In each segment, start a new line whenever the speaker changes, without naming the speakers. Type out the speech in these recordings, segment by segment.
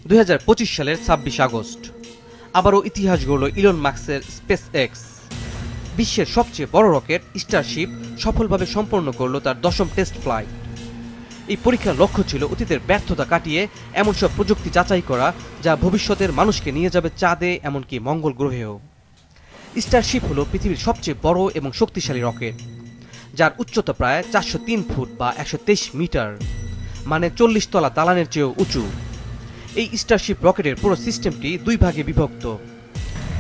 2025 সালের 26 আগস্ট আবারও ইতিহাস গড়ল ইলন মাস্কের স্পেস এক্স। বিশ্বের সবচেয়ে বড় রকেট স্টারশিপ সফলভাবে সম্পন্ন করল তার 10ম টেস্ট ফ্লাইট। এই পরীক্ষার লক্ষ্য ছিল অতীতের ব্যর্থতা কাটিয়ে এমন সব প্রযুক্তি যাচাই করা যা ভবিষ্যতের মানুষকে নিয়ে যাবে চাঁদে, এমনকি মঙ্গল গ্রহেও। স্টারশিপ হল পৃথিবীর সবচেয়ে বড় এবং শক্তিশালী রকেট, যার উচ্চতা প্রায় 403 ফুট বা 123 মিটার, মানে 40 তলা দালানের চেয়েও উঁচু। এই স্টারশিপ রকেটের পুরো সিস্টেমটি দুই ভাগে বিভক্ত।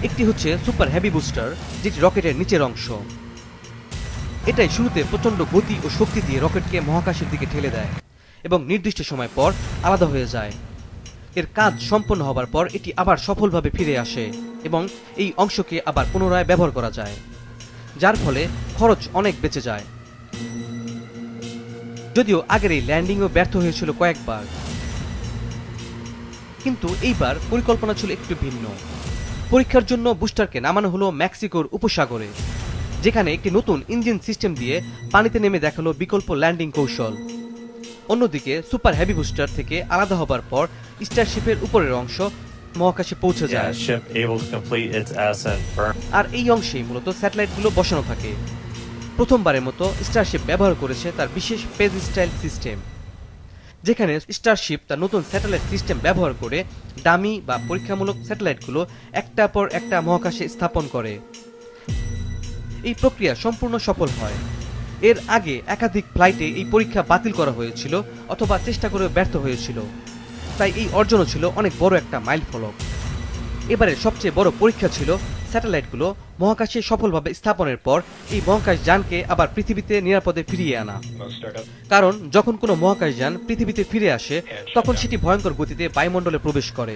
একটি হচ্ছে সুপার হেভি বুস্টার, যেটি রকেটের নিচের অংশ। এটাই শুরুতে প্রচণ্ড গতি ও শক্তি দিয়ে রকেটকে মহাকাশের দিকে ঠেলে দেয় এবং নির্দিষ্ট সময় পর আলাদা হয়ে যায়। এর কাজ সম্পন্ন হবার পর এটি আবার সফলভাবে ফিরে আসে এবং এই অংশকে আবার পুনরায় ব্যবহার করা যায়, যার ফলে খরচ অনেক বেঁচে যায়। যদিও আগের এই ল্যান্ডিংও ব্যর্থ হয়েছিল কয়েকবার, কিন্তু এইবার পরিকল্পনা ছিল একটু ভিন্ন। পরীক্ষার জন্য বুস্টারকে নামানো হলো মেক্সিকোর উপসাগরে, যেখানে একটি নতুন ইঞ্জিন সিস্টেম দিয়ে পানিতে নেমে দেখালো বিকল্প ল্যান্ডিং কৌশল। অন্যদিকে সুপার হেভি বুস্টার থেকে আলাদা হবার পর স্টারশিপের উপরের অংশ মহাকাশে পৌঁছে যায়, আর এই অংশেই মূলত স্যাটেলাইটগুলো বসানো থাকে। প্রথমবারের মতো স্টারশিপ ব্যবহার করেছে তার বিশেষ পেজ স্টাইল সিস্টেম, যেখানে স্টারশিপ তার নতুন স্যাটেলাইট সিস্টেম ব্যবহার করে ডামি বা পরীক্ষামূলক স্যাটেলাইটগুলো একটার পর একটা মহাকাশে স্থাপন করে। এই প্রক্রিয়া সম্পূর্ণ সফল হয়। এর আগে একাধিক ফ্লাইটে এই পরীক্ষা বাতিল করা হয়েছিল অথবা চেষ্টা করে ব্যর্থ হয়েছিল, তাই এই অর্জনও ছিল অনেক বড় একটা মাইলফলক। এবারের সবচেয়ে বড় পরীক্ষা ছিল স্যাটেলাইটগুলো মহাকাশে সফলভাবে স্থাপনের পর এই মহাকাশযানকে আবার পৃথিবীতে নিরাপদে ফিরিয়ে আনা। কারণ যখন কোনো মহাকাশযান পৃথিবীতে ফিরে আসে তখন সেটি ভয়ঙ্কর গতিতে বায়ুমণ্ডলে প্রবেশ করে।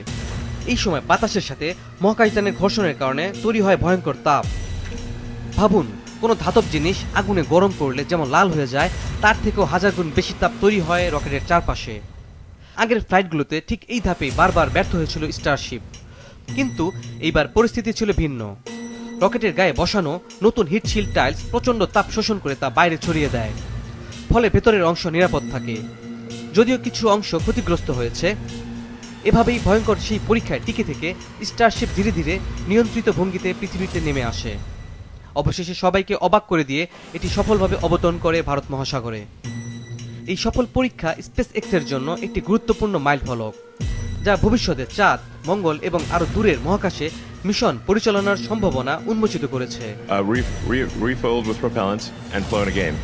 এই সময় বাতাসের সাথে মহাকাশযানের ঘর্ষণের কারণে তৈরি হয় ভয়ঙ্কর তাপ। ভাবুন, কোনো ধাতব জিনিস আগুনে গরম করলে যেমন লাল হয়ে যায়, তার থেকেও হাজার গুণ বেশি তাপ তৈরি হয় রকেটের চারপাশে। আগের ফ্লাইটগুলোতে ঠিক এই ধাপেই বারবার ব্যর্থ হয়েছিল স্টারশিপ, কিন্তু এইবার পরিস্থিতি ছিল ভিন্ন। রকেটের গায়ে বসানো নতুন হিটশিল্ড টাইলস প্রচণ্ড তাপ শোষণ করে তা বাইরে ছড়িয়ে দেয়, ফলে ভেতরের অংশ নিরাপদ থাকে, যদিও কিছু অংশ ক্ষতিগ্রস্ত হয়েছে। এভাবেই ভয়ঙ্কর সেই পরীক্ষায় টিকে থেকে স্টারশিপ ধীরে ধীরে নিয়ন্ত্রিত ভঙ্গিতে পৃথিবীতে নেমে আসে। অবশেষে সবাইকে অবাক করে দিয়ে এটি সফলভাবে অবতরণ করে ভারত মহাসাগরে। এই সফল পরীক্ষা স্পেস এক্সের জন্য একটি গুরুত্বপূর্ণ মাইলফলক, যা ভবিষ্যতে চাঁদ, মঙ্গল এবং আরও দূরের মহাকাশে মিশন পরিচালনার সম্ভাবনা উন্মোচিত করেছে।
Refilled with propellant and flown again.